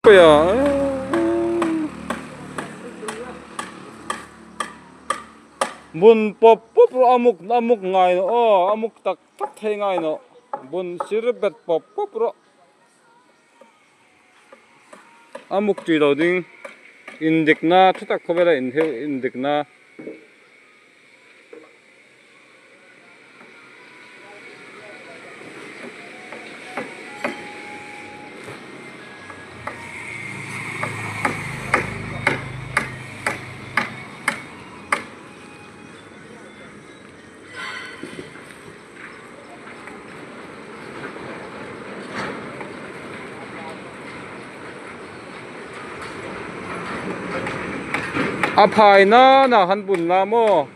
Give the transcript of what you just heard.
뭐야? 문법 법으로 아묵 ngay nó amuk tak tak thay ngay nó bun sirbet pop popro amuk chỉ đầu đinh indik na thu tak khobera indik na 아파이나 나 한 분 나뭐